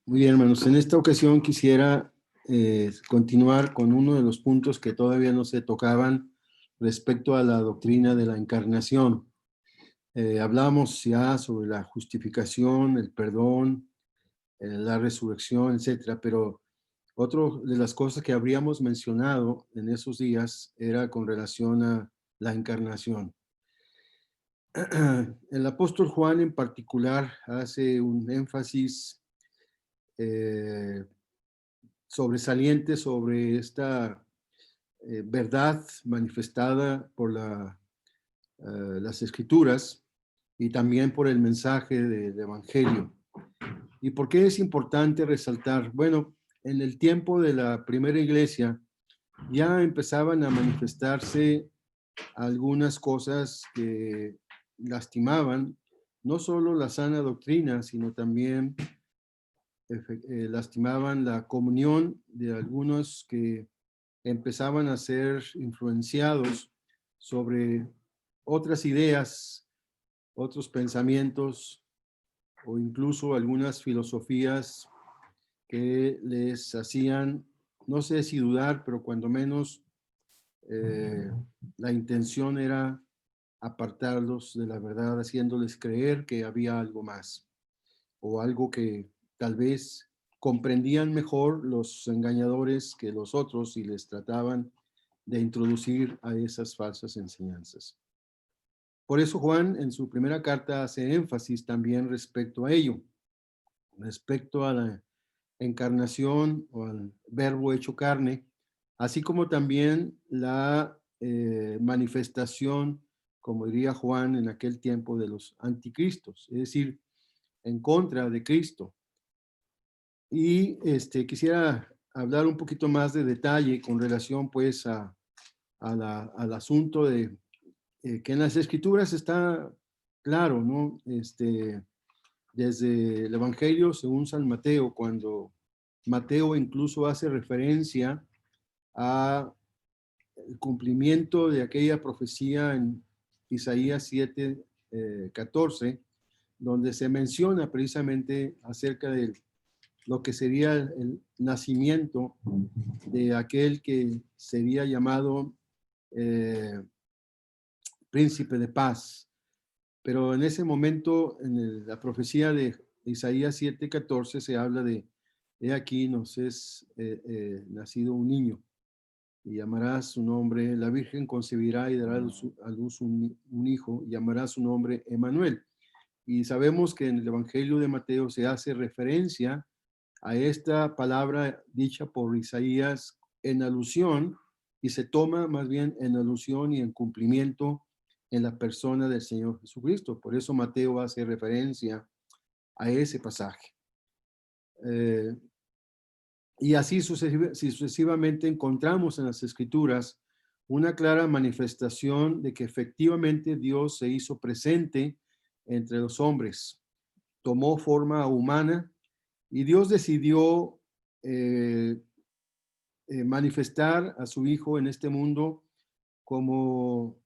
Muy bien, hermanos. En esta ocasión quisiera continuar con uno de los puntos que todavía no se tocaban respecto a la doctrina de la encarnación. Hablamos ya sobre la justificación, el perdón, la resurrección, etcétera, pero otra de las cosas que habríamos mencionado en esos días era con relación a la encarnación. El apóstol Juan en particular hace un énfasis sobresaliente sobre esta verdad manifestada por las Escrituras y también por el mensaje del Evangelio. ¿Y por qué es importante resaltar? Bueno, en el tiempo de la primera iglesia ya empezaban a manifestarse algunas cosas que lastimaban no solo la sana doctrina, sino también lastimaban la comunión de algunos que empezaban a ser influenciados sobre otras ideas, otros pensamientos o incluso algunas filosofías que les hacían, no sé si dudar, pero cuando menos la intención era apartarlos de la verdad, haciéndoles creer que había algo más o algo que tal vez comprendían mejor los engañadores que los otros y les trataban de introducir a esas falsas enseñanzas. Por eso Juan en su primera carta hace énfasis también respecto a ello, respecto a la encarnación o al verbo hecho carne, así como también la manifestación, como diría Juan en aquel tiempo, de los anticristos, es decir, en contra de Cristo. Y quisiera hablar un poquito más de detalle con relación pues al asunto de que en las Escrituras está claro, ¿no? Desde el Evangelio según San Mateo, cuando Mateo incluso hace referencia a el cumplimiento de aquella profecía en Isaías 7, 14, donde se menciona precisamente acerca de lo que sería el nacimiento de aquel que sería llamado eh, príncipe de paz. Pero en ese momento, en la profecía de Isaías 7:14, se habla de, he aquí nos es nacido un niño, y llamará su nombre, la Virgen concebirá y dará a luz un hijo, y llamará su nombre Emmanuel. Y sabemos que en el Evangelio de Mateo se hace referencia a esta palabra dicha por Isaías en alusión, y se toma más bien en alusión y en cumplimiento en la persona del Señor Jesucristo. Por eso Mateo hace referencia a ese pasaje. Y así sucesivamente encontramos en las Escrituras una clara manifestación de que efectivamente Dios se hizo presente entre los hombres, tomó forma humana y Dios decidió manifestar a su Hijo en este mundo como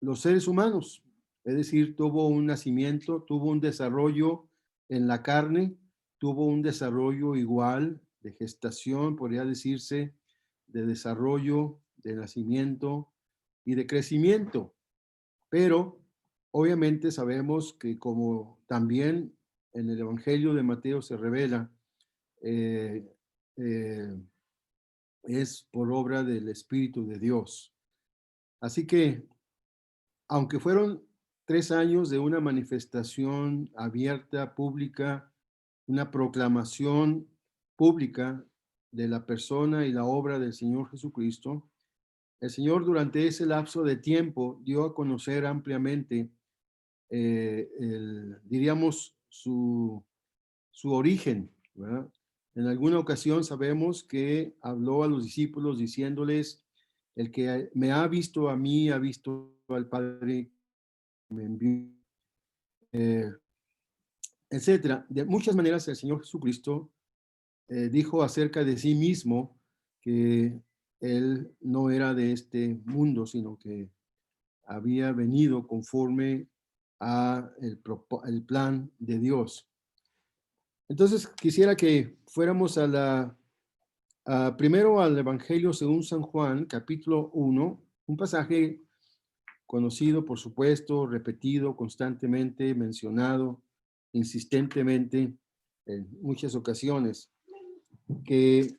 los seres humanos, es decir, tuvo un nacimiento, tuvo un desarrollo en la carne, tuvo un desarrollo igual de gestación, podría decirse, de desarrollo, de nacimiento y de crecimiento. Pero obviamente sabemos que como también en el Evangelio de Mateo se revela, eh, eh, es por obra del Espíritu de Dios. Así que aunque fueron 3 años de una manifestación abierta, pública, una proclamación pública de la persona y la obra del Señor Jesucristo, el Señor durante ese lapso de tiempo dio a conocer ampliamente, diríamos, su origen, ¿verdad? En alguna ocasión sabemos que habló a los discípulos diciéndoles, el que me ha visto a mí, ha visto al Padre que me envió, eh, etcétera. De muchas maneras el Señor Jesucristo dijo acerca de sí mismo que Él no era de este mundo, sino que había venido conforme a el plan de Dios. Entonces, quisiera que fuéramos primero al Evangelio según San Juan, capítulo 1, un pasaje conocido, por supuesto, repetido constantemente, mencionado insistentemente en muchas ocasiones, que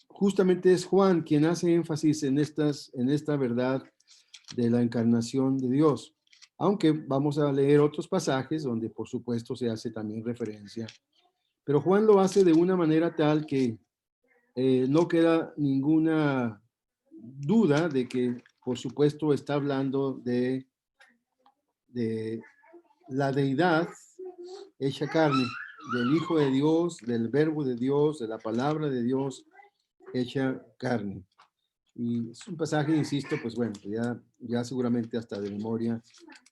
justamente es Juan quien hace énfasis en esta verdad de la encarnación de Dios. Aunque vamos a leer otros pasajes donde, por supuesto, se hace también referencia. Pero Juan lo hace de una manera tal que no queda ninguna duda de que, por supuesto, está hablando de la deidad hecha carne, del Hijo de Dios, del Verbo de Dios, de la palabra de Dios hecha carne. Y es un pasaje, insisto, pues bueno, ya seguramente hasta de memoria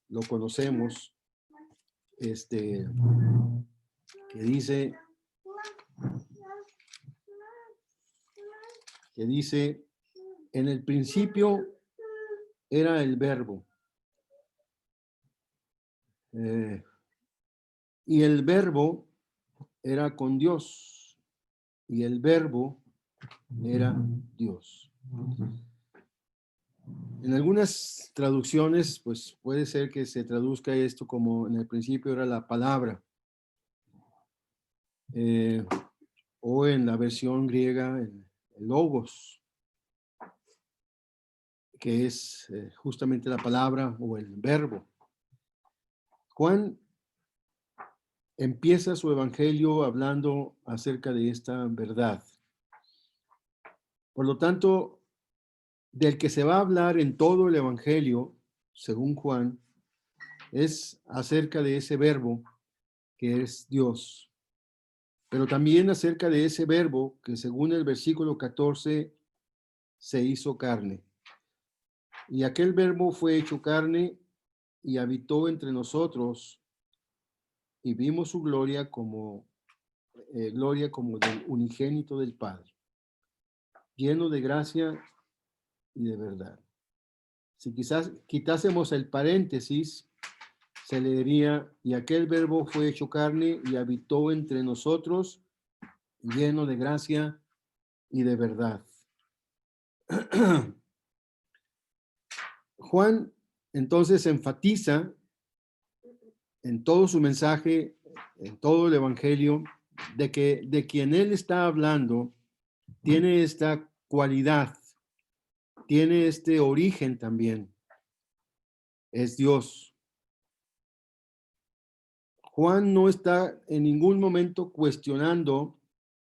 lo conocemos, que dice, en el principio era el Verbo, y el Verbo era con Dios, y el Verbo era Dios. En algunas traducciones, pues puede ser que se traduzca esto como en el principio era la palabra, o en la versión griega, el logos, que es justamente la palabra o el verbo. Juan empieza su evangelio hablando acerca de esta verdad. Por lo tanto, del que se va a hablar en todo el evangelio, según Juan, es acerca de ese verbo que es Dios, pero también acerca de ese verbo que según el versículo 14 se hizo carne. Y aquel verbo fue hecho carne y habitó entre nosotros y vimos su gloria como del unigénito del Padre, lleno de gracia y de verdad. Si quizás quitásemos el paréntesis, se leería, y aquel verbo fue hecho carne y habitó entre nosotros, lleno de gracia y de verdad. Juan entonces enfatiza en todo su mensaje, en todo el evangelio, de que de quien él está hablando tiene esta cualidad, tiene este origen también, es Dios. Juan no está en ningún momento cuestionando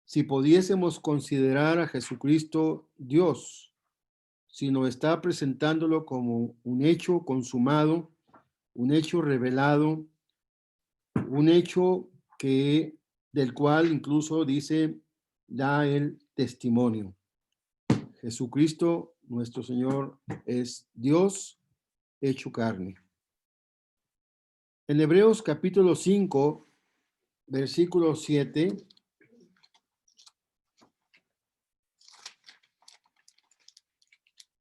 si pudiésemos considerar a Jesucristo Dios, sino está presentándolo como un hecho consumado, un hecho revelado, un hecho del cual incluso dice, da el testimonio. Jesucristo, nuestro Señor, es Dios hecho carne. En Hebreos capítulo 5, versículo 7,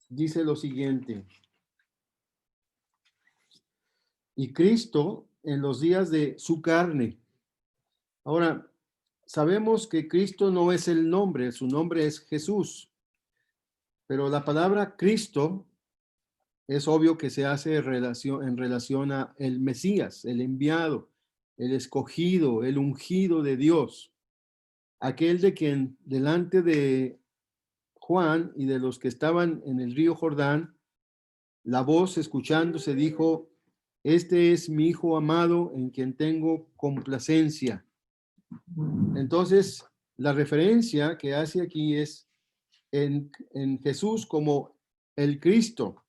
dice lo siguiente: y Cristo en los días de su carne. Ahora, sabemos que Cristo no es el nombre, su nombre es Jesús, pero la palabra Cristo es obvio que se hace en relación a el Mesías, el enviado, el escogido, el ungido de Dios, aquel de quien delante de Juan y de los que estaban en el río Jordán, la voz escuchándose dijo: este es mi Hijo amado en quien tengo complacencia. Entonces, la referencia que hace aquí es en Jesús como el Cristo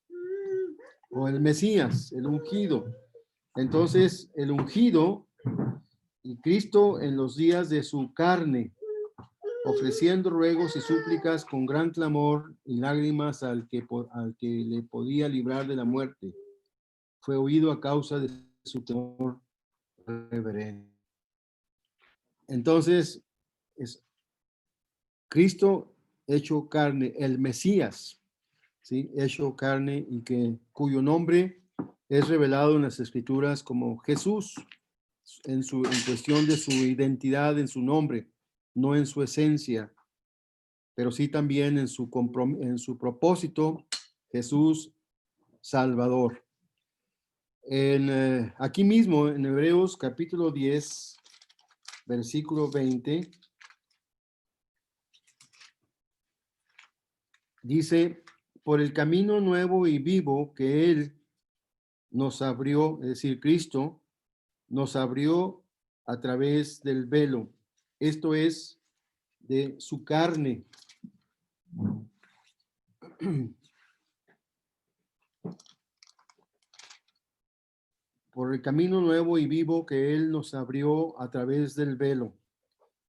o el Mesías, el ungido. Entonces, el ungido y Cristo en los días de su carne, ofreciendo ruegos y súplicas con gran clamor y lágrimas al que le podía librar de la muerte, fue oído a causa de su temor reverente. Entonces, es Cristo hecho carne, el Mesías, ¿sí? Hecho carne y cuyo nombre es revelado en las Escrituras como Jesús, en cuestión de su identidad, en su nombre, no en su esencia, pero sí también en su propósito, Jesús Salvador. Aquí mismo, en Hebreos capítulo 10, versículo 20, dice, por el camino nuevo y vivo que Él nos abrió, es decir, Cristo, nos abrió a través del velo. Esto es de su carne. Por el camino nuevo y vivo que Él nos abrió a través del velo.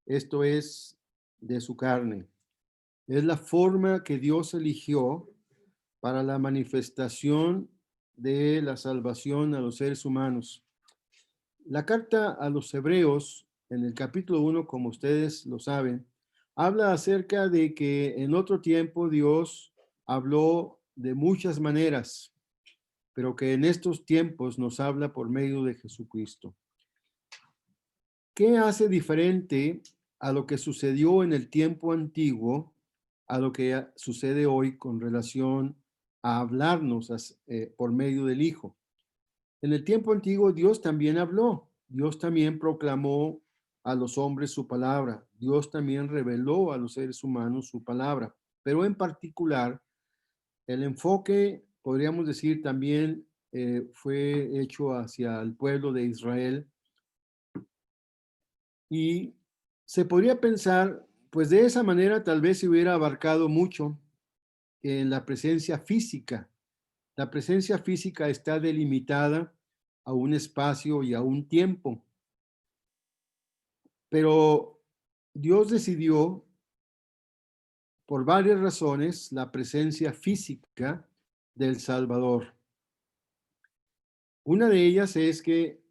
Esto es de su carne. Es la forma que Dios eligió para la manifestación de la salvación a los seres humanos. La carta a los Hebreos, en el capítulo 1, como ustedes lo saben, habla acerca de que en otro tiempo Dios habló de muchas maneras, pero que en estos tiempos nos habla por medio de Jesucristo. ¿Qué hace diferente a lo que sucedió en el tiempo antiguo a lo que sucede hoy con relación a hablarnos por medio del Hijo? En el tiempo antiguo Dios también habló, Dios también proclamó a los hombres su palabra, Dios también reveló a los seres humanos su palabra, pero en particular el enfoque, podríamos decir, también fue hecho hacia el pueblo de Israel. Y se podría pensar, pues de esa manera tal vez se hubiera abarcado mucho en la presencia física. La presencia física está delimitada a un espacio y a un tiempo. Pero Dios decidió, por varias razones, la presencia física del Salvador. Una de ellas es que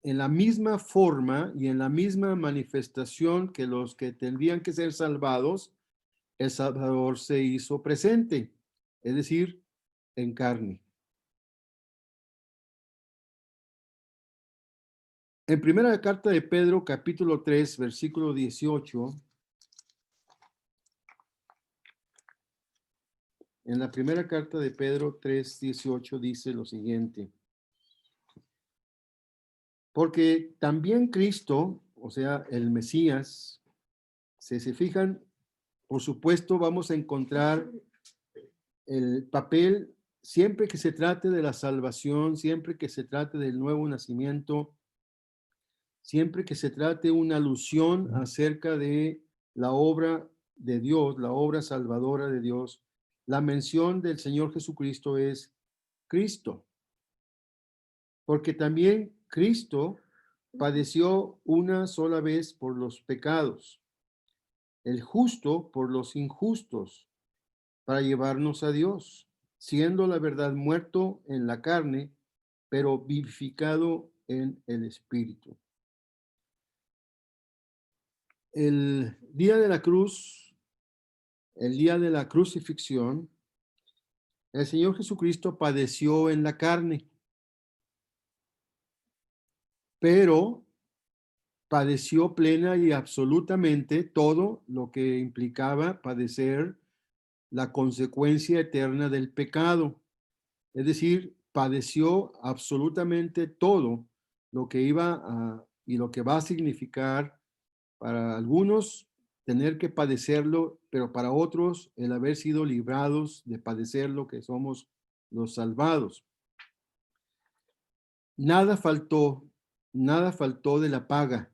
en la misma forma y en la misma manifestación que los que tendrían que ser salvados, el Salvador se hizo presente, es decir, en carne. En primera carta de Pedro, capítulo 3, versículo 18, en la primera carta de Pedro 3, 18 dice lo siguiente: porque también Cristo, o sea, el Mesías, si se fijan, por supuesto vamos a encontrar el papel, siempre que se trate de la salvación, siempre que se trate del nuevo nacimiento, siempre que se trate una alusión acerca de la obra de Dios, la obra salvadora de Dios, la mención del Señor Jesucristo es Cristo, porque también Cristo padeció una sola vez por los pecados, el justo por los injustos, para llevarnos a Dios, siendo la verdad muerto en la carne, pero vivificado en el Espíritu. El día de la cruz, el día de la crucifixión, el Señor Jesucristo padeció en la carne, pero padeció plena y absolutamente todo lo que implicaba padecer la consecuencia eterna del pecado. Es decir, padeció absolutamente todo lo que iba a y lo que va a significar para algunos tener que padecerlo, pero para otros el haber sido librados de padecerlo, que somos los salvados. Nada faltó, nada faltó de la paga.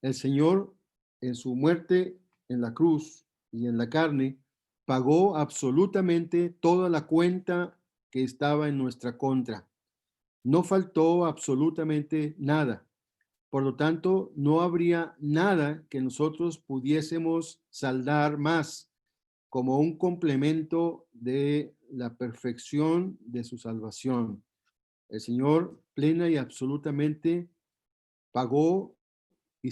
El Señor en su muerte en la cruz y en la carne pagó absolutamente toda la cuenta que estaba en nuestra contra. No faltó absolutamente nada. Por lo tanto, no habría nada que nosotros pudiésemos saldar más como un complemento de la perfección de su salvación. El Señor plena y absolutamente pagó y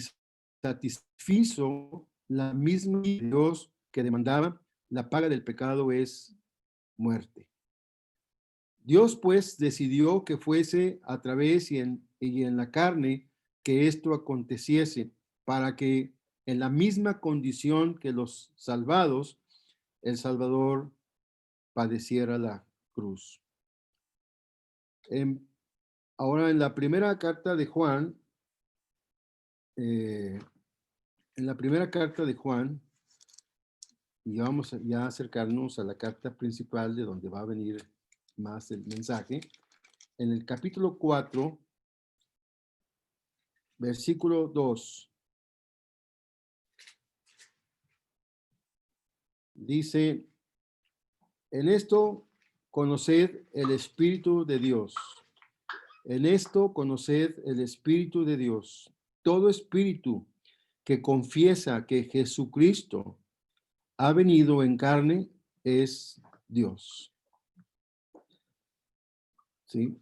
satisfizo la misma Dios que demandaba. La paga del pecado es muerte. Dios pues decidió que fuese a través y en la carne que esto aconteciese, para que en la misma condición que los salvados, el Salvador padeciera la cruz. Ahora, en la primera carta de Juan, y vamos ya a acercarnos a la carta principal de donde va a venir más el mensaje, en el capítulo 4, versículo 2, dice, en esto conoced el Espíritu de Dios. En esto conoced el Espíritu de Dios. Todo espíritu que confiesa que Jesucristo ha venido en carne es Dios. ¿Sí?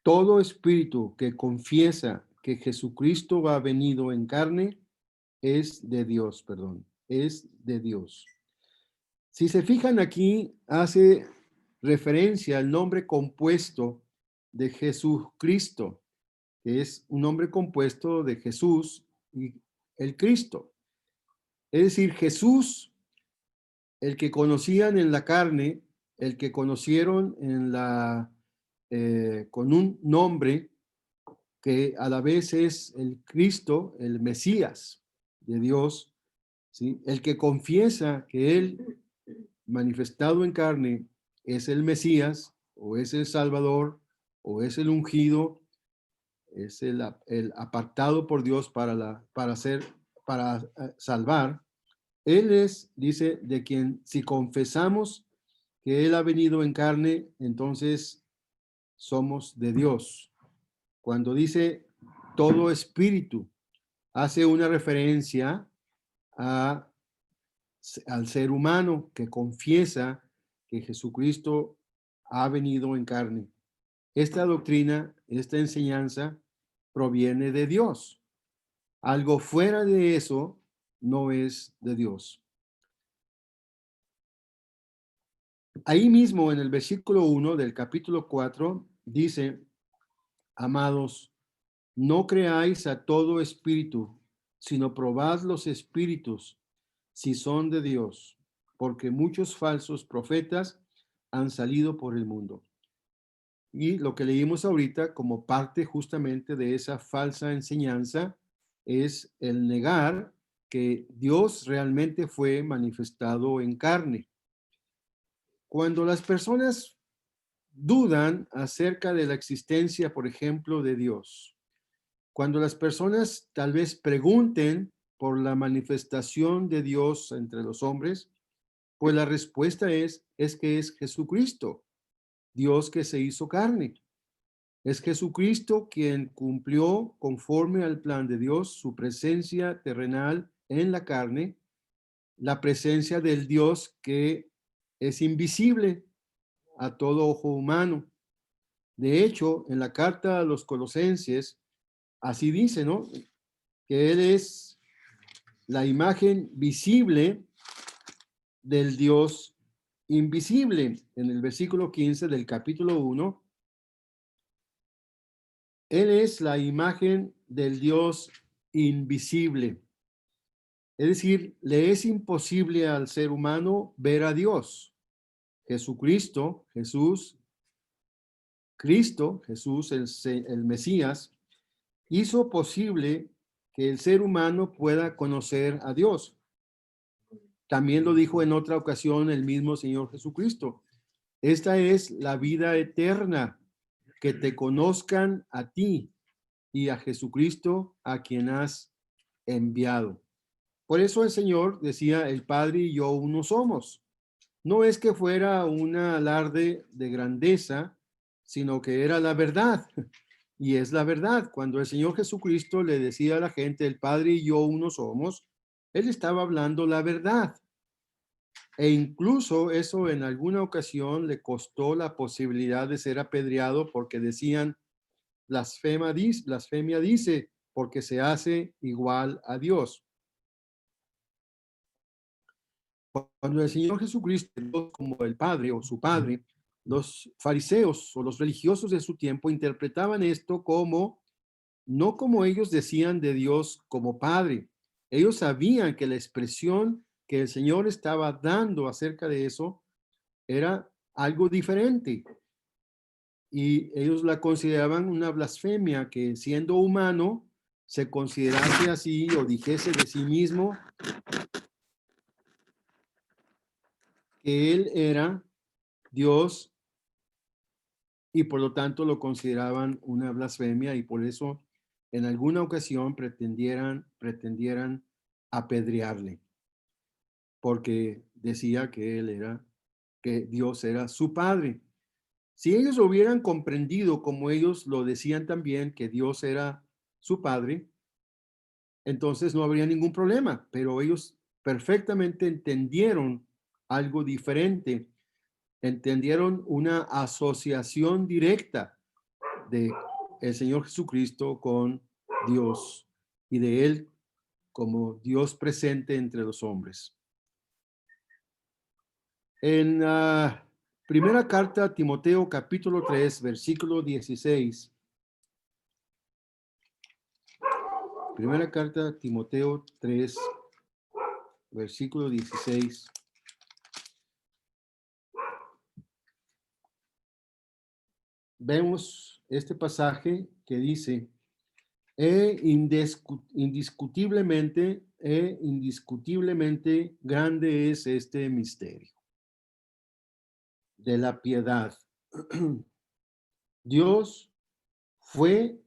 Todo espíritu que confiesa que Jesucristo ha venido en carne es de Dios, es de Dios. Si se fijan aquí, hace referencia al nombre compuesto de Jesucristo, que es un nombre compuesto de Jesús y el Cristo. Es decir, Jesús, el que conocían en la carne, el que conocieron con un nombre que a la vez es el Cristo, el Mesías de Dios, ¿sí? El que confiesa que Él, manifestado en carne, es el Mesías, o es el Salvador, o es el ungido, es el apartado por Dios para salvar. Él es, dice, de quien si confesamos que Él ha venido en carne, entonces somos de Dios. Cuando dice todo espíritu, hace una referencia al ser humano que confiesa que Jesucristo ha venido en carne. Esta doctrina, esta enseñanza proviene de Dios. Algo fuera de eso no es de Dios. Ahí mismo en el versículo 1 del capítulo 4 dice, amados, no creáis a todo espíritu, sino probad los espíritus si son de Dios, porque muchos falsos profetas han salido por el mundo. Y lo que leímos ahorita como parte justamente de esa falsa enseñanza es el negar que Dios realmente fue manifestado en carne. Cuando las personas dudan acerca de la existencia, por ejemplo, de Dios, cuando las personas tal vez pregunten por la manifestación de Dios entre los hombres, pues la respuesta es que es Jesucristo, Dios que se hizo carne. Es Jesucristo quien cumplió conforme al plan de Dios su presencia terrenal en la carne, la presencia del Dios que es invisible a todo ojo humano. De hecho, en la carta a los Colosenses, así dice, ¿no? Que Él es la imagen visible del Dios invisible. En el versículo 15 del capítulo 1, Él es la imagen del Dios invisible. Es decir, le es imposible al ser humano ver a Dios. Jesucristo, Jesús, el Mesías, hizo posible que el ser humano pueda conocer a Dios. También lo dijo en otra ocasión el mismo Señor Jesucristo. Esta es la vida eterna, que te conozcan a ti y a Jesucristo a quien has enviado. Por eso el Señor decía, el Padre y yo uno somos. No es que fuera un alarde de grandeza, sino que era la verdad. Y es la verdad. Cuando el Señor Jesucristo le decía a la gente, el Padre y yo uno somos, Él estaba hablando la verdad. E incluso eso en alguna ocasión le costó la posibilidad de ser apedreado porque decían, blasfemia dice, porque se hace igual a Dios. Cuando el Señor Jesucristo, como el Padre o su Padre, los fariseos o los religiosos de su tiempo interpretaban esto como no como ellos decían de Dios como Padre. Ellos sabían que la expresión que el Señor estaba dando acerca de eso era algo diferente. Y ellos la consideraban una blasfemia, que siendo humano se considerase así o dijese de sí mismo que él era Dios, y por lo tanto lo consideraban una blasfemia, y por eso en alguna ocasión pretendieran apedrearle, porque decía que que Dios era su padre. Si ellos lo hubieran comprendido como ellos lo decían también, que Dios era su padre, entonces no habría ningún problema, pero ellos perfectamente entendieron algo diferente, entendieron una asociación directa de el Señor Jesucristo con Dios y de Él como Dios presente entre los hombres. En primera carta a Timoteo, capítulo 3, versículo 16. Primera carta a Timoteo 3, versículo 16. Vemos este pasaje que dice: indiscutiblemente grande es este misterio de la piedad. Dios fue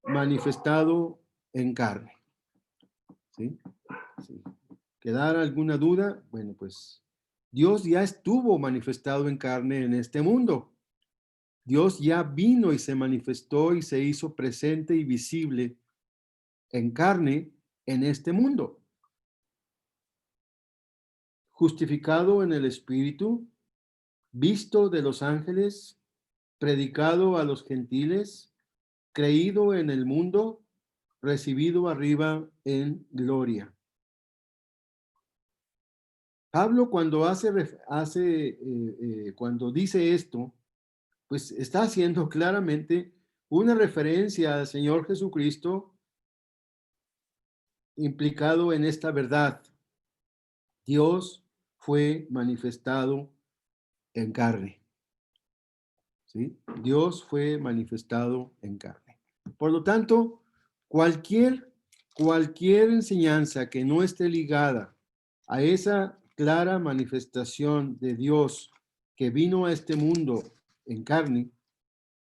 manifestado en carne. ¿Sí? ¿Sí? ¿Quedara alguna duda? Bueno, pues Dios ya estuvo manifestado en carne en este mundo. Dios ya vino y se manifestó y se hizo presente y visible en carne en este mundo. Justificado en el Espíritu, visto de los ángeles, predicado a los gentiles, creído en el mundo, recibido arriba en gloria. Pablo cuando cuando dice esto, pues está haciendo claramente una referencia al Señor Jesucristo implicado en esta verdad. Dios fue manifestado en carne. ¿Sí? Dios fue manifestado en carne. Por lo tanto, cualquier enseñanza que no esté ligada a esa clara manifestación de Dios que vino a este mundo en carne,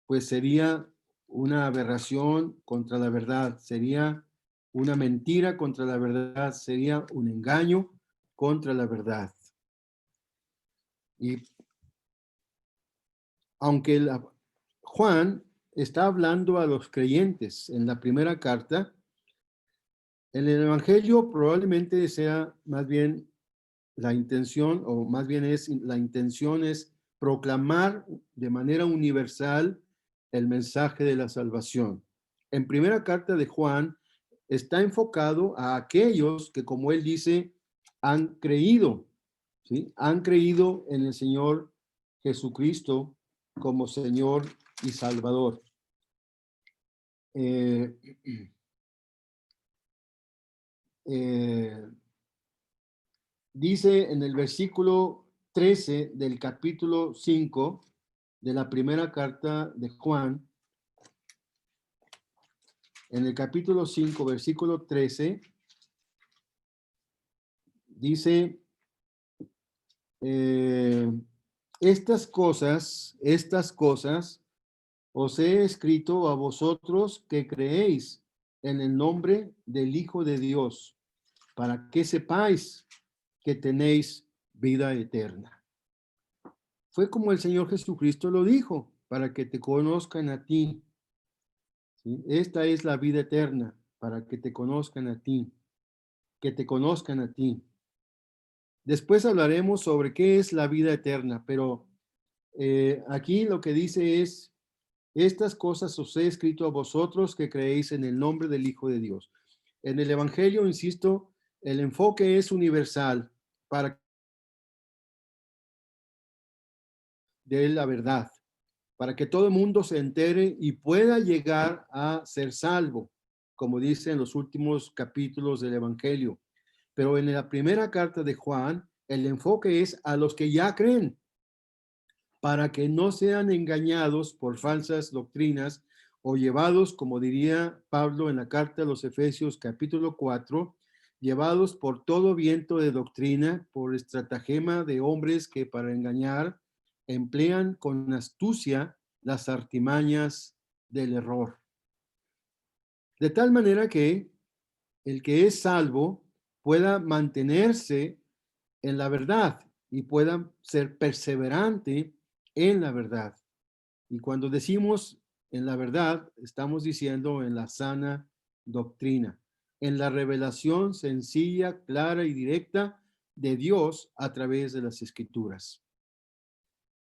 pues sería una aberración contra la verdad, sería una mentira contra la verdad, sería un engaño contra la verdad. Y aunque Juan está hablando a los creyentes en la primera carta, en el Evangelio probablemente sea más bien la intención, o más bien la intención es proclamar de manera universal el mensaje de la salvación. En primera carta de Juan está enfocado a aquellos que, como él dice, han creído, ¿sí? Han creído en el Señor Jesucristo como Señor y Salvador. Eh, dice en el versículo 13 del capítulo 5 de la primera carta de Juan, en el capítulo 5, versículo 13, dice, estas cosas os he escrito a vosotros que creéis en el nombre del Hijo de Dios, para que sepáis que tenéis vida eterna. Fue como el Señor Jesucristo lo dijo, para que te conozcan a ti. ¿Sí? Esta es la vida eterna, para que te conozcan a ti, que te conozcan a ti. Después hablaremos sobre qué es la vida eterna, pero aquí lo que dice es, estas cosas os he escrito a vosotros que creéis en el nombre del Hijo de Dios. En el Evangelio, insisto, el enfoque es universal para de la verdad. para que todo el mundo se entere y pueda llegar a ser salvo, como dice en los últimos capítulos del Evangelio. Pero en la primera carta de Juan, el enfoque es a los que ya creen, para que no sean engañados por falsas doctrinas o llevados, como diría Pablo en la carta de los Efesios capítulo 4, llevados por todo viento de doctrina, por estratagema de hombres que para engañar emplean con astucia las artimañas del error. De tal manera que el que es salvo pueda mantenerse en la verdad y pueda ser perseverante en la verdad. Y cuando decimos en la verdad, estamos diciendo en la sana doctrina, en la revelación sencilla, clara y directa de Dios a través de las Escrituras.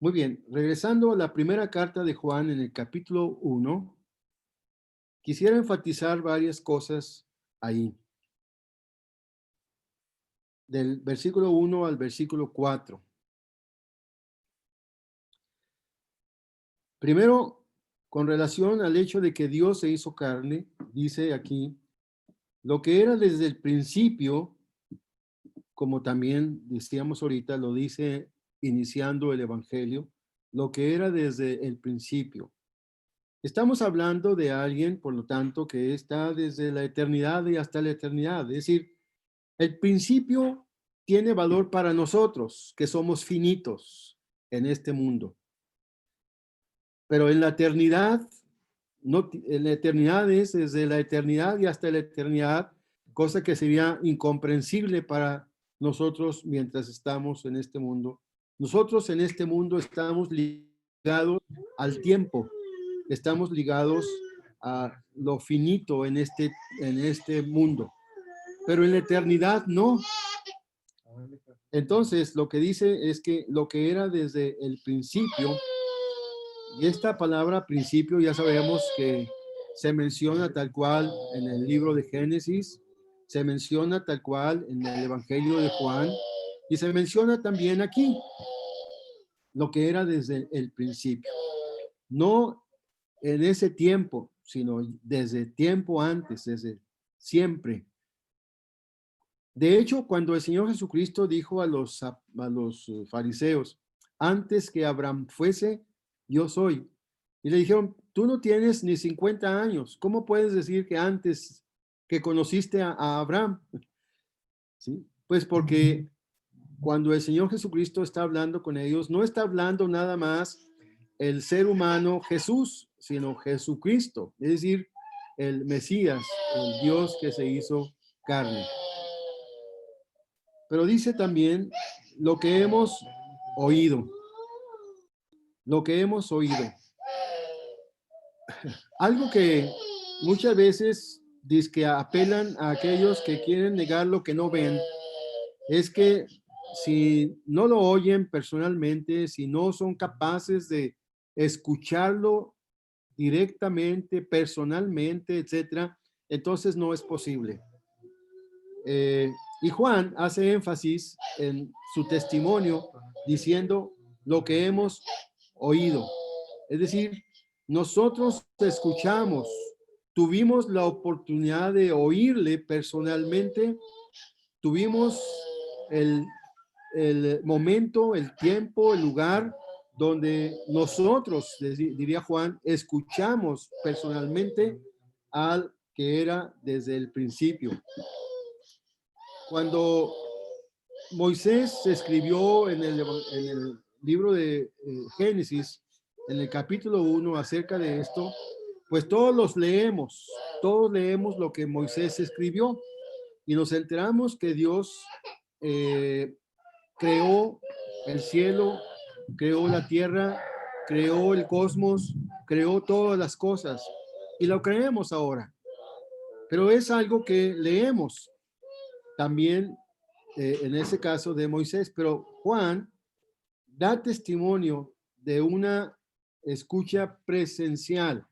Muy bien, regresando a la primera carta de Juan en el capítulo 1, quisiera enfatizar varias cosas ahí. Del versículo 1 al versículo 4. Primero, con relación al hecho de que Dios se hizo carne, dice aquí, lo que era desde el principio, como también decíamos ahorita, lo dice iniciando el Evangelio, lo que era desde el principio. Estamos hablando de alguien, por lo tanto, que está desde la eternidad y hasta la eternidad. Es decir, el principio tiene valor para nosotros, que somos finitos en este mundo. Pero en la eternidad, no, en la eternidad es desde la eternidad y hasta la eternidad, cosa que sería incomprensible para nosotros mientras estamos en este mundo. Nosotros en este mundo estamos ligados al tiempo, estamos ligados a lo finito en este mundo, pero en la eternidad no. Entonces, lo que dice es que lo que era desde el principio, y esta palabra principio ya sabemos que se menciona tal cual en el libro de Génesis, se menciona tal cual en el Evangelio de Juan, y se menciona también aquí lo que era desde el principio. No en ese tiempo, sino desde tiempo antes, desde siempre. De hecho, cuando el Señor Jesucristo dijo a los fariseos, antes que Abraham fuese, yo soy. Y le dijeron, tú no tienes ni 50 años. ¿Cómo puedes decir que antes que conociste a Abraham? ¿Sí? Pues porque cuando el Señor Jesucristo está hablando con ellos, no está hablando nada más el ser humano Jesús, sino Jesucristo, es decir, el Mesías, el Dios que se hizo carne. Pero dice también lo que hemos oído, lo que hemos oído. Algo que muchas veces dice que apelan a aquellos que quieren negar lo que no ven, es que si no lo oyen personalmente, si no son capaces de escucharlo directamente, personalmente, etcétera, entonces no es posible. Y Juan hace énfasis en su testimonio diciendo lo que hemos oído. Es decir, nosotros escuchamos, tuvimos la oportunidad de oírle personalmente, tuvimos el momento, el tiempo, el lugar donde nosotros, diría Juan, escuchamos personalmente al que era desde el principio. Cuando Moisés escribió en el libro de Génesis, en el capítulo 1, acerca de esto, pues todos leemos lo que Moisés escribió y nos enteramos que Dios creó el cielo, creó la tierra, creó el cosmos, creó todas las cosas y lo creemos ahora. Pero es algo que leemos también en ese caso de Moisés, pero Juan da testimonio de una escucha presencial.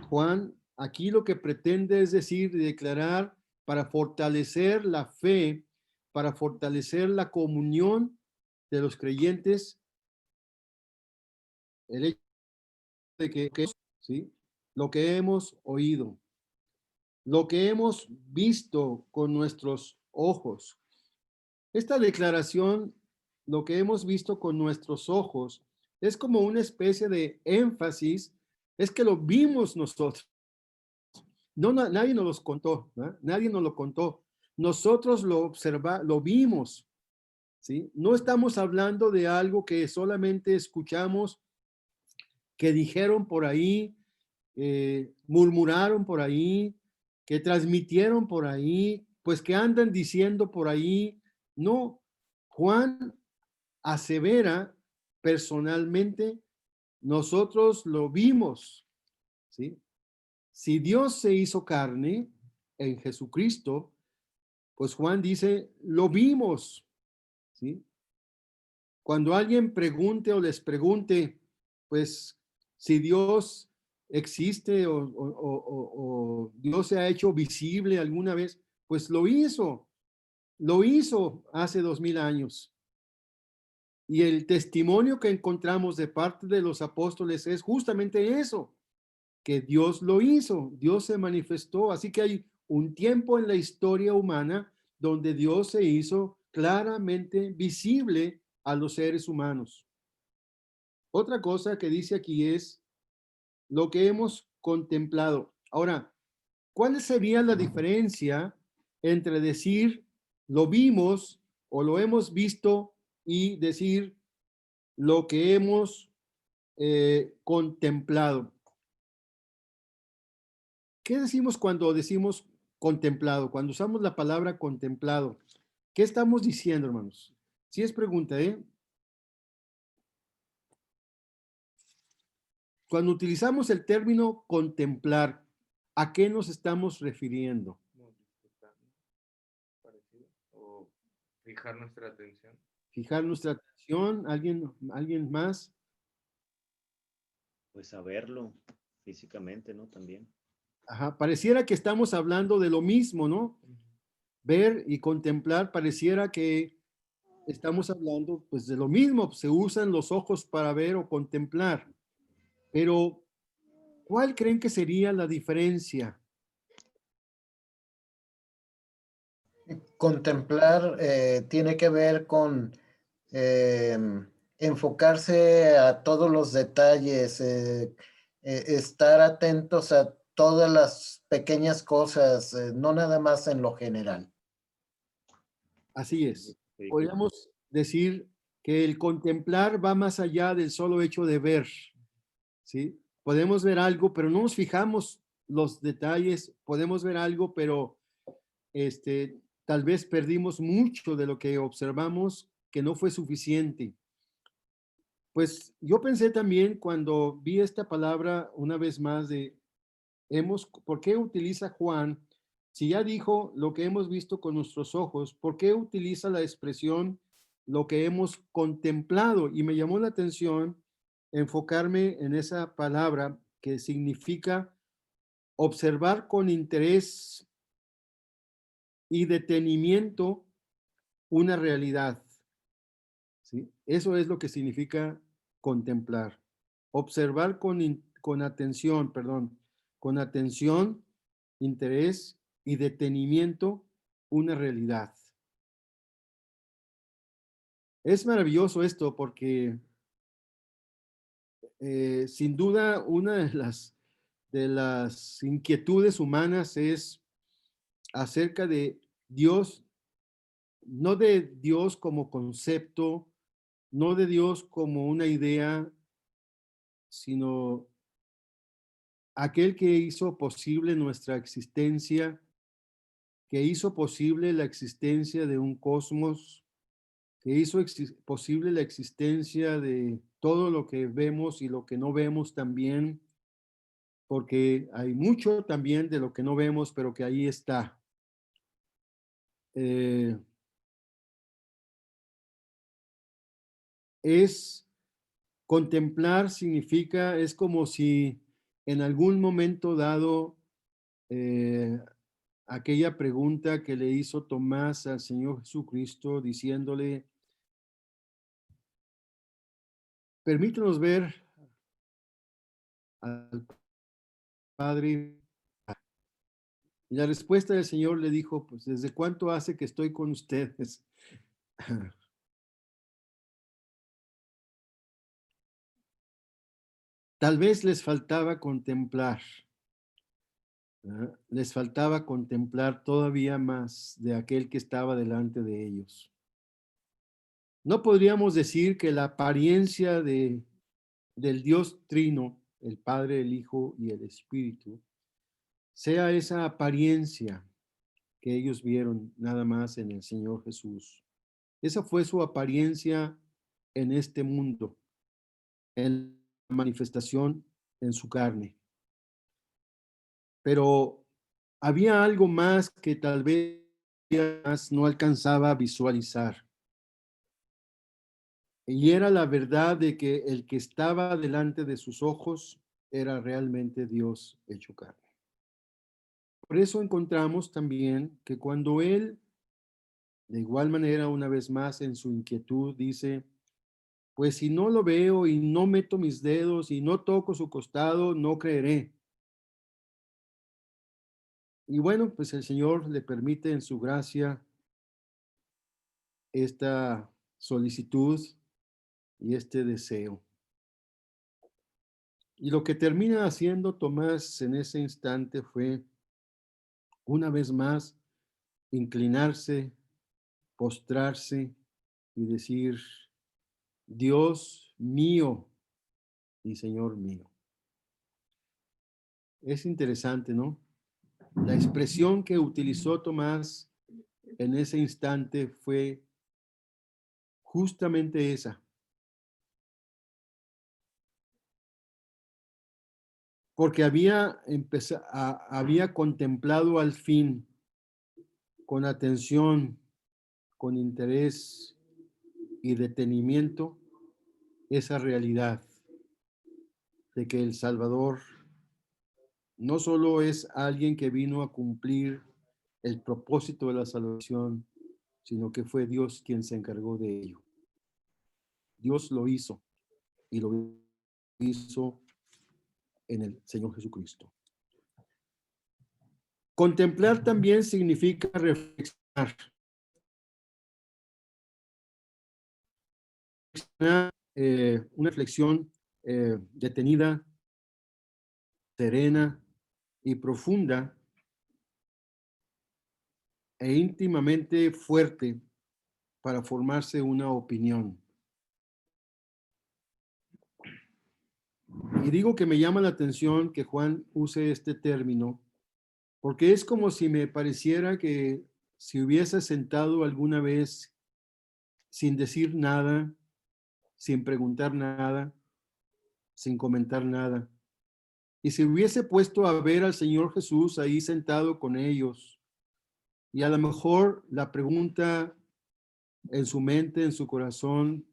Juan aquí lo que pretende es decir, declarar para fortalecer la fe, para fortalecer la comunión de los creyentes, el hecho de ¿sí? Lo que hemos oído, lo que hemos visto con nuestros ojos. Esta declaración, lo que hemos visto con nuestros ojos, es como una especie de énfasis, es que lo vimos nosotros. No, nadie nos los contó, ¿verdad? Nadie nos lo contó. Nosotros lo observamos, lo vimos, ¿sí? No estamos hablando de algo que solamente escuchamos, que dijeron por ahí, murmuraron por ahí, que transmitieron por ahí, pues que andan diciendo por ahí. No, Juan asevera personalmente, nosotros lo vimos, ¿sí? Si Dios se hizo carne en Jesucristo, pues Juan dice, lo vimos, ¿sí? Cuando alguien pregunte o les pregunte, pues, si Dios existe o Dios se ha hecho visible alguna vez, pues lo hizo hace 2000 años. Y el testimonio que encontramos de parte de los apóstoles es justamente eso, que Dios lo hizo, Dios se manifestó. Así que hay un tiempo en la historia humana donde Dios se hizo claramente visible a los seres humanos. Otra cosa que dice aquí es lo que hemos contemplado. Ahora, ¿cuál sería la diferencia entre decir lo vimos o lo hemos visto y decir lo que hemos contemplado? ¿Qué decimos cuando decimos contemplado? Cuando usamos la palabra contemplado, ¿qué estamos diciendo, hermanos? Si es pregunta, ¿eh? Cuando utilizamos el término contemplar, ¿a qué nos estamos refiriendo? No, disfrutar, ¿no? Parecido. O fijar nuestra atención. Fijar nuestra atención, alguien más. Pues saberlo físicamente, ¿no? También. Ajá, pareciera que estamos hablando de lo mismo, ¿no? Ver y contemplar, pareciera que estamos hablando pues de lo mismo, se usan los ojos para ver o contemplar, pero ¿cuál creen que sería la diferencia? Contemplar tiene que ver con eh, enfocarse a todos los detalles, estar atentos a todas las pequeñas cosas, no nada más en lo general. Así es. Sí, Podríamos decir que el contemplar va más allá del solo hecho de ver, ¿sí? Podemos ver algo, pero no nos fijamos los detalles, podemos ver algo, pero tal vez perdimos mucho de lo que observamos que no fue suficiente. Pues yo pensé también cuando vi esta palabra una vez más de ¿por qué utiliza Juan, si ya dijo lo que hemos visto con nuestros ojos, por qué utiliza la expresión lo que hemos contemplado? Y me llamó la atención enfocarme en esa palabra que significa observar con interés y detenimiento una realidad, ¿sí? Eso es lo que significa contemplar. Observar con atención, perdón, con atención, interés y detenimiento una realidad. Es maravilloso esto porque sin duda una de las inquietudes humanas es acerca de Dios, no de Dios como concepto, no de Dios como una idea, sino aquel que hizo posible nuestra existencia, que hizo posible la existencia de un cosmos, que hizo posible la existencia de todo lo que vemos y lo que no vemos también, porque hay mucho también de lo que no vemos, pero que ahí está. Eh, es contemplar significa, es como si en algún momento dado aquella pregunta que le hizo Tomás al Señor Jesucristo diciéndole, permítanos ver al Padre. Y la respuesta del Señor le dijo, pues, ¿desde cuánto hace que estoy con ustedes? Tal vez les faltaba contemplar, ¿verdad? Les faltaba contemplar todavía más de aquel que estaba delante de ellos. No podríamos decir que la apariencia del Dios Trino, el Padre, el Hijo y el Espíritu, sea esa apariencia que ellos vieron nada más en el Señor Jesús. Esa fue su apariencia en este mundo, en la manifestación en su carne. Pero había algo más que tal vez no alcanzaba a visualizar. Y era la verdad de que el que estaba delante de sus ojos era realmente Dios hecho carne. Por eso encontramos también que cuando él, de igual manera, una vez más en su inquietud, dice, pues si no lo veo y no meto mis dedos y no toco su costado, no creeré. Y bueno, pues el Señor le permite en su gracia esta solicitud y este deseo. Y lo que termina haciendo Tomás en ese instante fue, una vez más, inclinarse, postrarse y decir, Dios mío y Señor mío. Es interesante, ¿no? La expresión que utilizó Tomás en ese instante fue justamente esa. Porque había contemplado al fin, con atención, con interés y detenimiento, esa realidad de que el Salvador no solo es alguien que vino a cumplir el propósito de la salvación, sino que fue Dios quien se encargó de ello. Dios lo hizo y lo hizo en el Señor Jesucristo. Contemplar también significa reflexionar. Una reflexión detenida, serena y profunda e íntimamente fuerte para formarse una opinión. Y digo que me llama la atención que Juan use este término, porque es como si me pareciera que si hubiese sentado alguna vez sin decir nada, sin preguntar nada, sin comentar nada, y se hubiese puesto a ver al Señor Jesús ahí sentado con ellos, y a lo mejor la pregunta en su mente, en su corazón,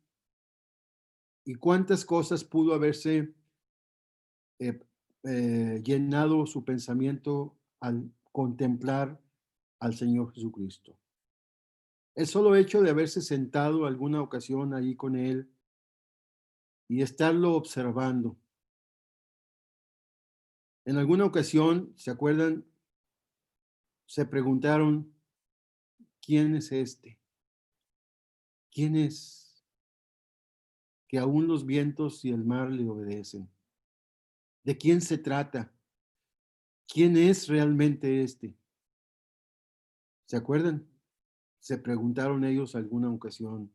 y cuántas cosas pudo haberse llenado su pensamiento al contemplar al Señor Jesucristo. El solo hecho de haberse sentado alguna ocasión ahí con Él y estarlo observando. En alguna ocasión, ¿se acuerdan? Se preguntaron, ¿quién es este? ¿Quién es que aún los vientos y el mar le obedecen? ¿De quién se trata? ¿Quién es realmente este? ¿Se acuerdan? Se preguntaron ellos alguna ocasión,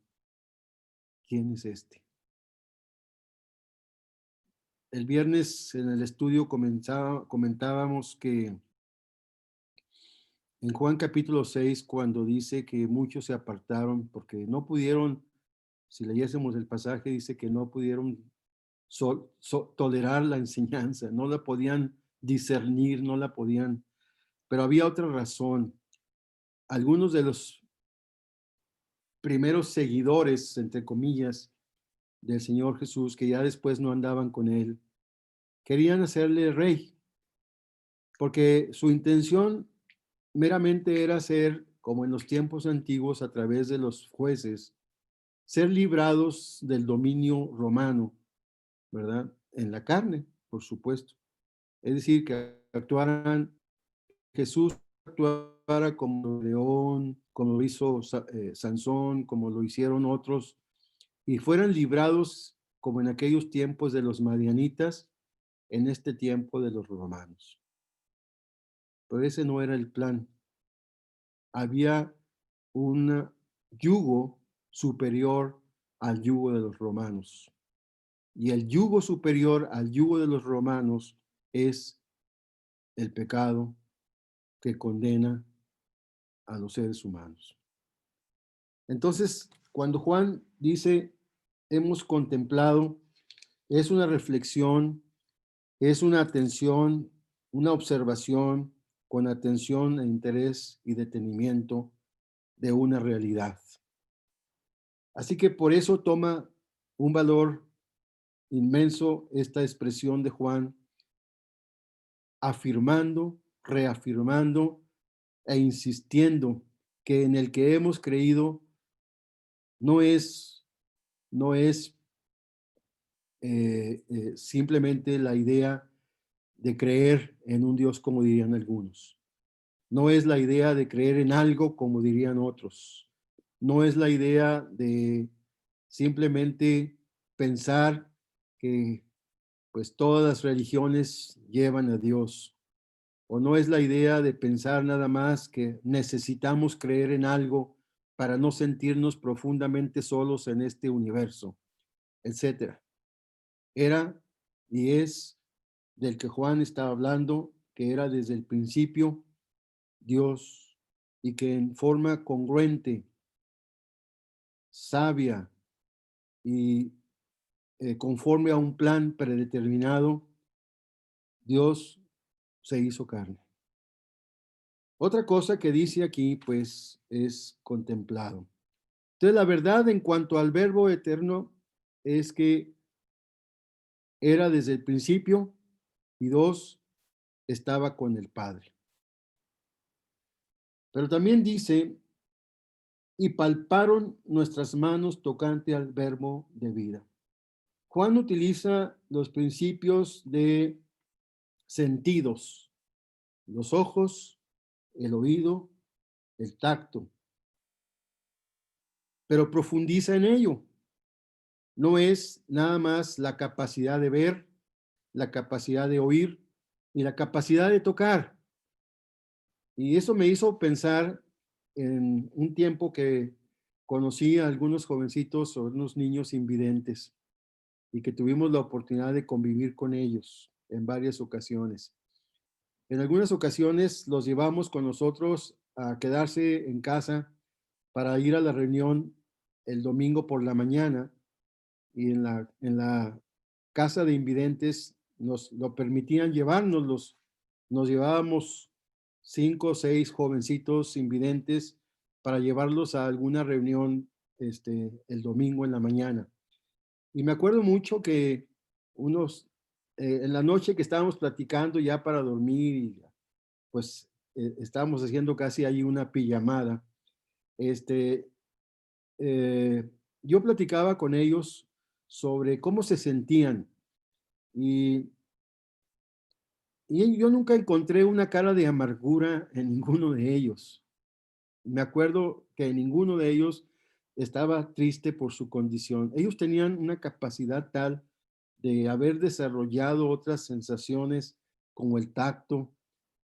¿quién es este? El viernes en el estudio comentábamos que en Juan capítulo 6, cuando dice que muchos se apartaron porque no pudieron, si leyésemos el pasaje, dice que no pudieron tolerar la enseñanza, no la podían discernir, no la podían, pero había otra razón. Algunos de los primeros seguidores, entre comillas, del Señor Jesús, que ya después no andaban con él, querían hacerle rey, porque su intención meramente era ser, como en los tiempos antiguos, a través de los jueces, ser librados del dominio romano, ¿verdad? En la carne, por supuesto. Es decir, que Jesús actuara como león, como lo hizo Sansón, como lo hicieron otros, y fueran librados como en aquellos tiempos de los madianitas, en este tiempo de los romanos. Pero ese no era el plan. Había un yugo superior al yugo de los romanos. Y el yugo superior al yugo de los romanos es el pecado que condena a los seres humanos. Entonces, cuando Juan dice, hemos contemplado, es una reflexión, es una atención, una observación con atención e interés y detenimiento de una realidad. Así que por eso toma un valor inmenso esta expresión de Juan, afirmando, reafirmando e insistiendo que en el que hemos creído no es simplemente la idea de creer en un Dios como dirían algunos. No es la idea de creer en algo como dirían otros. No es la idea de simplemente pensar que pues todas las religiones llevan a Dios. O no es la idea de pensar nada más que necesitamos creer en algo para no sentirnos profundamente solos en este universo, etcétera. Era y es del que Juan estaba hablando, que era desde el principio Dios y que en forma congruente, sabia y conforme a un plan predeterminado, Dios se hizo carne. Otra cosa que dice aquí, pues, es contemplado. Entonces, la verdad en cuanto al verbo eterno es que era desde el principio y dos, estaba con el Padre. Pero también dice, y palparon nuestras manos tocante al verbo de vida. Juan utiliza los principios de sentidos, los ojos, el oído, el tacto, pero profundiza en ello. No es nada más la capacidad de ver, la capacidad de oír y la capacidad de tocar. Y eso me hizo pensar en un tiempo que conocí a algunos jovencitos o unos niños invidentes y que tuvimos la oportunidad de convivir con ellos en varias ocasiones. En algunas ocasiones los llevamos con nosotros a quedarse en casa para ir a la reunión el domingo por la mañana y en la casa de invidentes nos lo permitían llevárnoslos. Nos llevábamos 5 o 6 jovencitos invidentes para llevarlos a alguna reunión el domingo en la mañana. Y me acuerdo mucho que en la noche que estábamos platicando ya para dormir, pues estábamos haciendo casi ahí una pijamada, yo platicaba con ellos sobre cómo se sentían y, y yo nunca encontré una cara de amargura en ninguno de ellos. Me acuerdo que ninguno de ellos estaba triste por su condición. Ellos tenían una capacidad tal de haber desarrollado otras sensaciones como el tacto,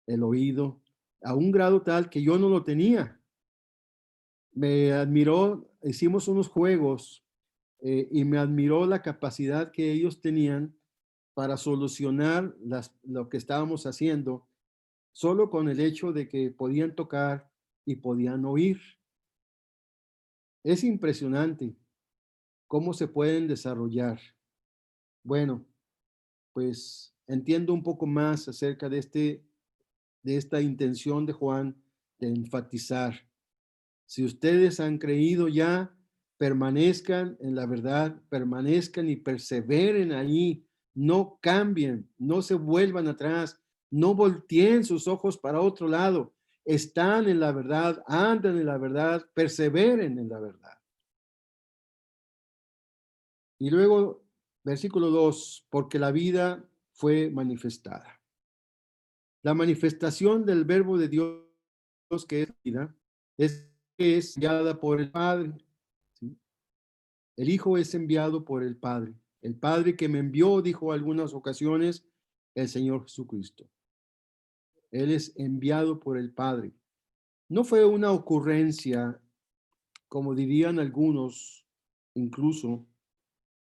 el oído, a un grado tal que yo no lo tenía. Me admiró, hicimos unos juegos y me admiró la capacidad que ellos tenían para solucionar lo que estábamos haciendo solo con el hecho de que podían tocar y podían oír. Es impresionante cómo se pueden desarrollar. Bueno, pues entiendo un poco más acerca de esta intención de Juan de enfatizar. Si ustedes han creído ya, permanezcan en la verdad, permanezcan y perseveren ahí, no cambien, no se vuelvan atrás, no volteen sus ojos para otro lado, están en la verdad, andan en la verdad, perseveren en la verdad. Y luego, versículo 2, porque la vida fue manifestada. La manifestación del verbo de Dios que es vida es enviada por el Padre. ¿Sí? El Hijo es enviado por el Padre. El Padre que me envió, dijo algunas ocasiones el Señor Jesucristo. Él es enviado por el Padre. No fue una ocurrencia, como dirían algunos, incluso,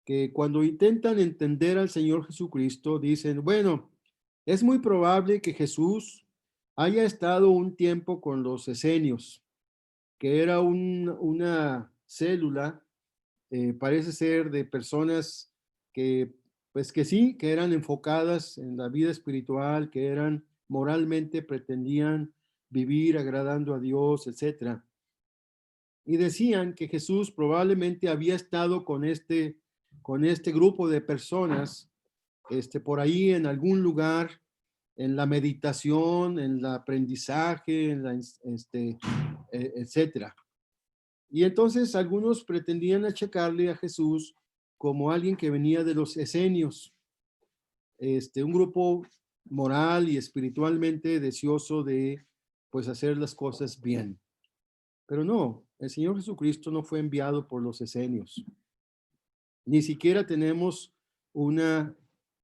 que cuando intentan entender al Señor Jesucristo, dicen, bueno, es muy probable que Jesús haya estado un tiempo con los esenios, que era una célula, parece ser de personas que, pues que sí, que eran enfocadas en la vida espiritual, que eran moralmente, pretendían vivir agradando a Dios, etcétera. Y decían que Jesús probablemente había estado con este grupo de personas, por ahí en algún lugar, en la meditación, en el aprendizaje, etcétera. Y entonces algunos pretendían achacarle a Jesús como alguien que venía de los esenios, un grupo moral y espiritualmente deseoso de, pues, hacer las cosas bien. Pero no, el Señor Jesucristo no fue enviado por los esenios. Ni siquiera tenemos una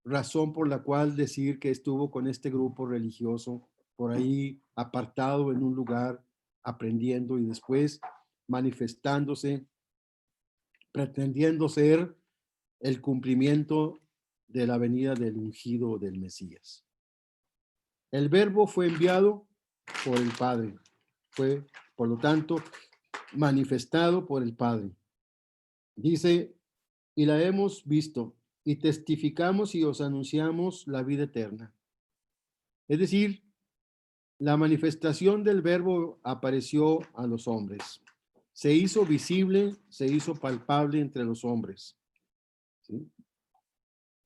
razón por la cual decir que estuvo con este grupo religioso por ahí apartado en un lugar aprendiendo y después manifestándose, pretendiendo ser el cumplimiento de la venida del ungido del Mesías. El Verbo fue enviado por el Padre, fue, por lo tanto, manifestado por el Padre. Dice, y la hemos visto, y testificamos y os anunciamos la vida eterna. Es decir, la manifestación del Verbo apareció a los hombres. Se hizo visible, se hizo palpable entre los hombres. ¿Sí?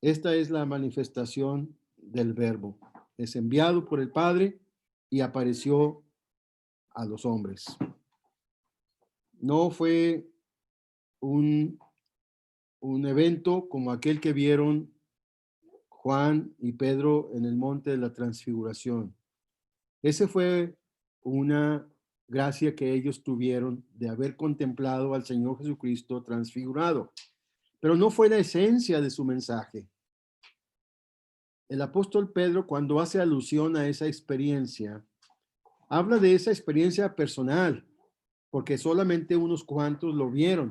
Esta es la manifestación del Verbo. Es enviado por el Padre y apareció a los hombres. No fue un evento como aquel que vieron Juan y Pedro en el monte de la transfiguración. Ese fue una gracia que ellos tuvieron de haber contemplado al Señor Jesucristo transfigurado, pero no fue la esencia de su mensaje. El apóstol Pedro, cuando hace alusión a esa experiencia, habla de esa experiencia personal, porque solamente unos cuantos lo vieron,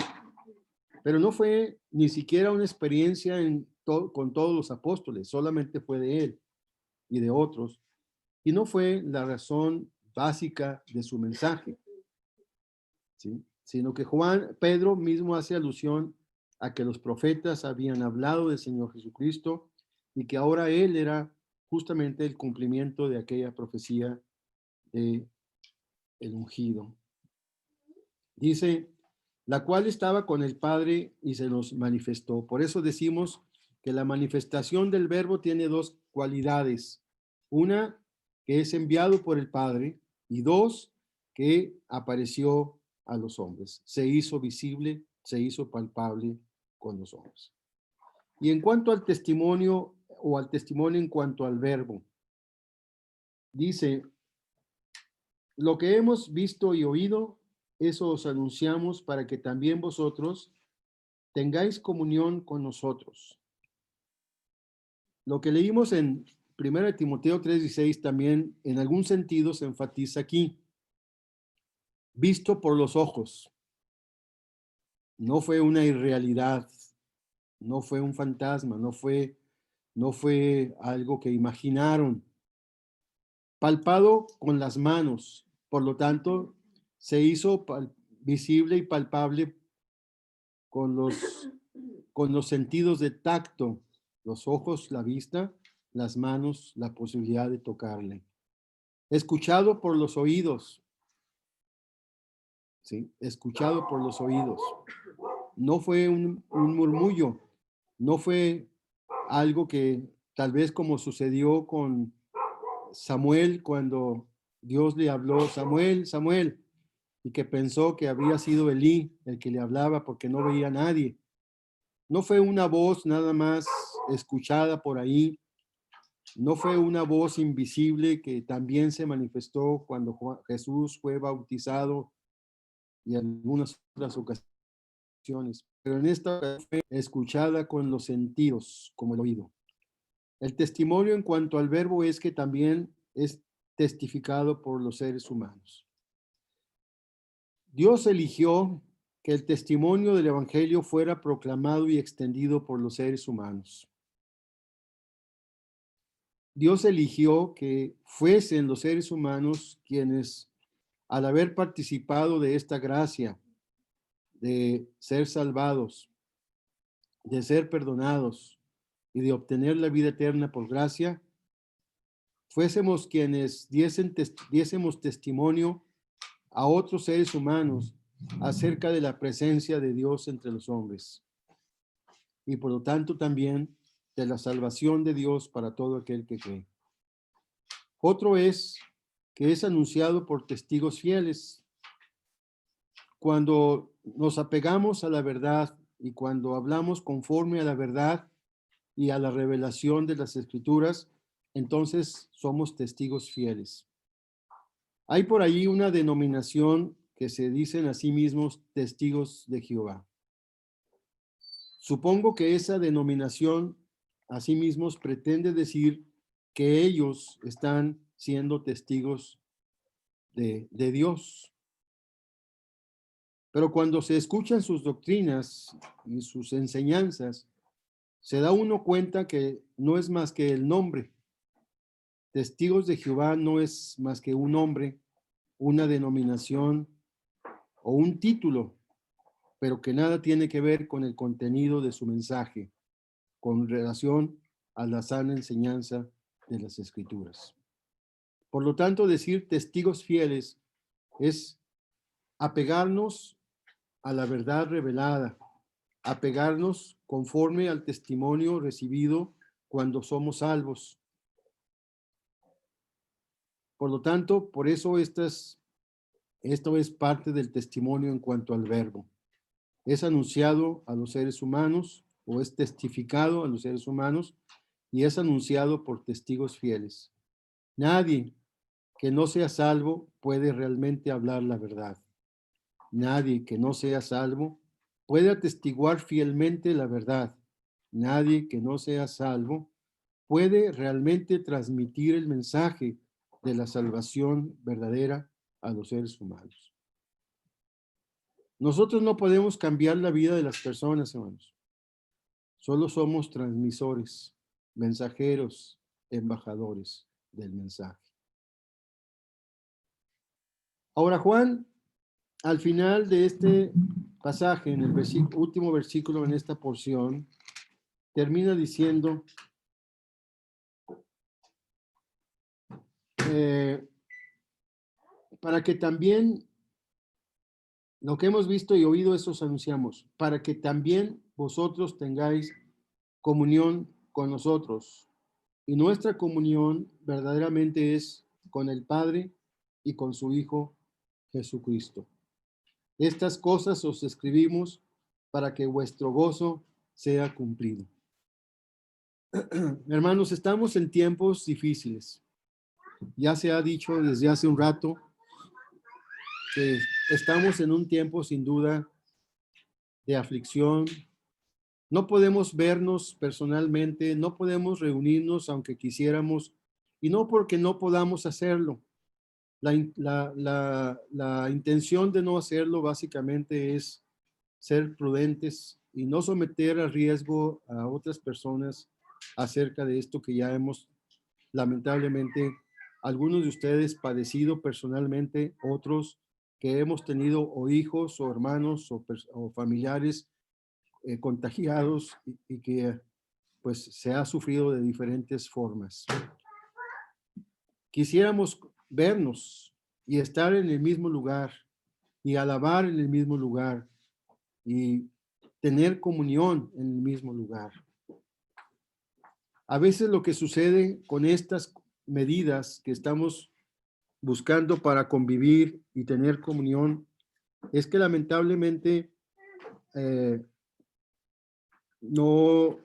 pero no fue ni siquiera una experiencia con todos los apóstoles, solamente fue de él y de otros, y no fue la razón básica de su mensaje, ¿sí? Sino que Pedro mismo hace alusión a que los profetas habían hablado del Señor Jesucristo y que ahora él era justamente el cumplimiento de aquella profecía de el ungido. Dice, la cual estaba con el Padre y se nos manifestó. Por eso decimos que la manifestación del Verbo tiene dos cualidades. Una, que es enviado por el Padre, y dos, que apareció a los hombres. Se hizo visible, se hizo palpable con los hombres. Y en cuanto al testimonio, o al testimonio en cuanto al Verbo, dice, lo que hemos visto y oído, eso os anunciamos para que también vosotros tengáis comunión con nosotros. Lo que leímos en 1 Timoteo 3:16 también en algún sentido se enfatiza aquí. Visto por los ojos. No fue una irrealidad, no fue un fantasma, no fue algo que imaginaron. Palpado con las manos, por lo tanto, se hizo visible y palpable con los sentidos de tacto, los ojos, la vista, las manos, la posibilidad de tocarle. Escuchado por los oídos, ¿sí? Escuchado por los oídos. No fue un murmullo, no fue algo que tal vez como sucedió con Samuel cuando Dios le habló, Samuel, Samuel, y que pensó que había sido Elí el que le hablaba porque no veía a nadie. No fue una voz nada más escuchada por ahí, No fue una voz invisible que también se manifestó cuando Jesús fue bautizado y en algunas otras ocasiones, pero en esta ocasión fue escuchada con los sentidos, como el oído. El testimonio en cuanto al verbo es que también es testificado por los seres humanos. Dios eligió que el testimonio del evangelio fuera proclamado y extendido por los seres humanos. Dios eligió que fuesen los seres humanos quienes, al haber participado de esta gracia, de ser salvados, de ser perdonados y de obtener la vida eterna por gracia, fuésemos quienes diésemos testimonio a otros seres humanos acerca de la presencia de Dios entre los hombres y por lo tanto también de la salvación de Dios para todo aquel que cree. Otro es que es anunciado por testigos fieles. Cuando nos apegamos a la verdad y cuando hablamos conforme a la verdad y a la revelación de las Escrituras, entonces somos testigos fieles. Hay por allí una denominación que se dicen a sí mismos testigos de Jehová. Supongo que esa denominación a sí mismos pretende decir que ellos están siendo testigos de Dios. Pero cuando se escuchan sus doctrinas y sus enseñanzas, se da uno cuenta que no es más que el nombre. Testigos de Jehová no es más que un nombre, una denominación o un título, pero que nada tiene que ver con el contenido de su mensaje, con relación a la sana enseñanza de las Escrituras. Por lo tanto, decir testigos fieles es apegarnos a la verdad revelada, apegarnos conforme al testimonio recibido cuando somos salvos. Por lo tanto, por eso esto es parte del testimonio en cuanto al verbo. Es anunciado a los seres humanos o es testificado a los seres humanos y es anunciado por testigos fieles. Nadie que no sea salvo puede realmente hablar la verdad. Nadie que no sea salvo puede atestiguar fielmente la verdad. Nadie que no sea salvo puede realmente transmitir el mensaje de la salvación verdadera a los seres humanos. Nosotros no podemos cambiar la vida de las personas, hermanos. Solo somos transmisores, mensajeros, embajadores del mensaje. Ahora, Juan, al final de este pasaje, en el último versículo en esta porción, termina diciendo, para que también, lo que hemos visto y oído, eso os anunciamos, para que también vosotros tengáis comunión con nosotros. Y nuestra comunión verdaderamente es con el Padre y con su Hijo Jesucristo. Estas cosas os escribimos para que vuestro gozo sea cumplido. Hermanos, estamos en tiempos difíciles. Ya se ha dicho desde hace un rato que estamos en un tiempo sin duda de aflicción. No podemos vernos personalmente, no podemos reunirnos aunque quisiéramos, y no porque no podamos hacerlo. La intención de no hacerlo básicamente es ser prudentes y no someter a riesgo a otras personas acerca de esto que ya hemos, lamentablemente, algunos de ustedes padecido personalmente, otros que hemos tenido o hijos o hermanos o familiares contagiados y que pues se ha sufrido de diferentes formas. Quisiéramos vernos y estar en el mismo lugar y alabar en el mismo lugar y tener comunión en el mismo lugar. A veces lo que sucede con estas medidas que estamos buscando para convivir y tener comunión es que lamentablemente no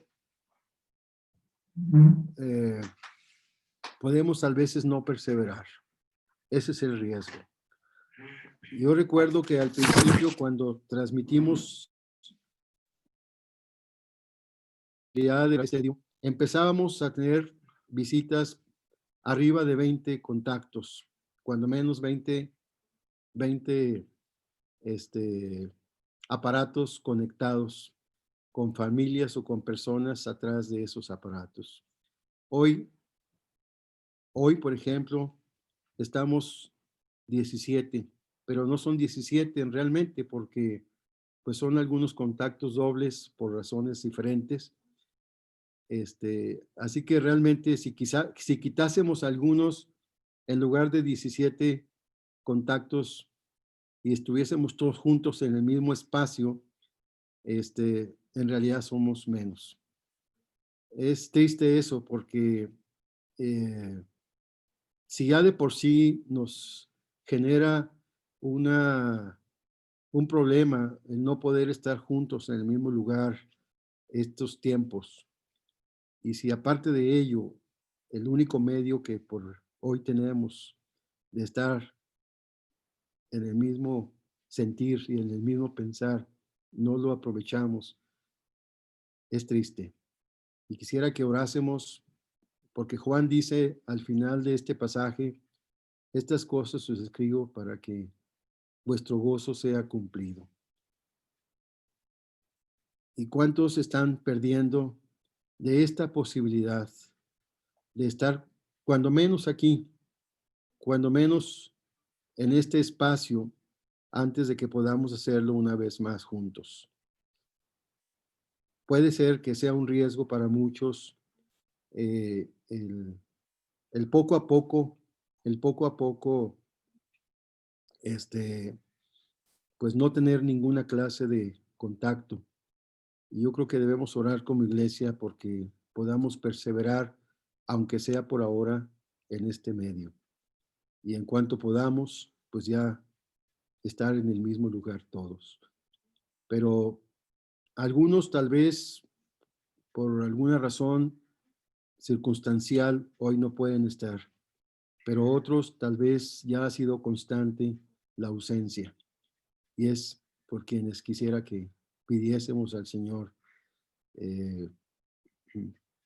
podemos a veces no perseverar. Ese es el riesgo. Yo recuerdo que al principio, cuando transmitimos del ministerio, empezábamos a tener visitas arriba de 20 contactos, cuando menos 20 aparatos conectados con familias o con personas atrás de esos aparatos. Hoy, por ejemplo, estamos 17, pero no son 17 realmente porque pues son algunos contactos dobles por razones diferentes. Así que realmente si quitásemos algunos en lugar de 17 contactos y estuviésemos todos juntos en el mismo espacio, en realidad somos menos. Es triste eso porque si ya de por sí nos genera un problema el no poder estar juntos en el mismo lugar estos tiempos, y si aparte de ello, el único medio que por hoy tenemos de estar en el mismo sentir y en el mismo pensar, no lo aprovechamos, es triste. Y quisiera que orásemos, porque Juan dice al final de este pasaje, estas cosas os escribo para que vuestro gozo sea cumplido. ¿Y cuántos están perdiendo de esta posibilidad de estar cuando menos aquí, cuando menos en este espacio, antes de que podamos hacerlo una vez más juntos? Puede ser que sea un riesgo para muchos el poco a poco, pues no tener ninguna clase de contacto. Y yo creo que debemos orar como iglesia porque podamos perseverar, aunque sea por ahora, en este medio. Y en cuanto podamos, pues ya estar en el mismo lugar todos. Pero algunos tal vez por alguna razón circunstancial hoy no pueden estar, pero otros tal vez ya ha sido constante la ausencia. Y es por quienes quisiera que pidiésemos al Señor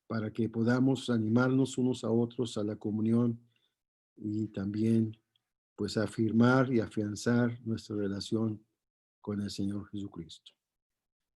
para que podamos animarnos unos a otros a la comunión y también pues afirmar y afianzar nuestra relación con el Señor Jesucristo.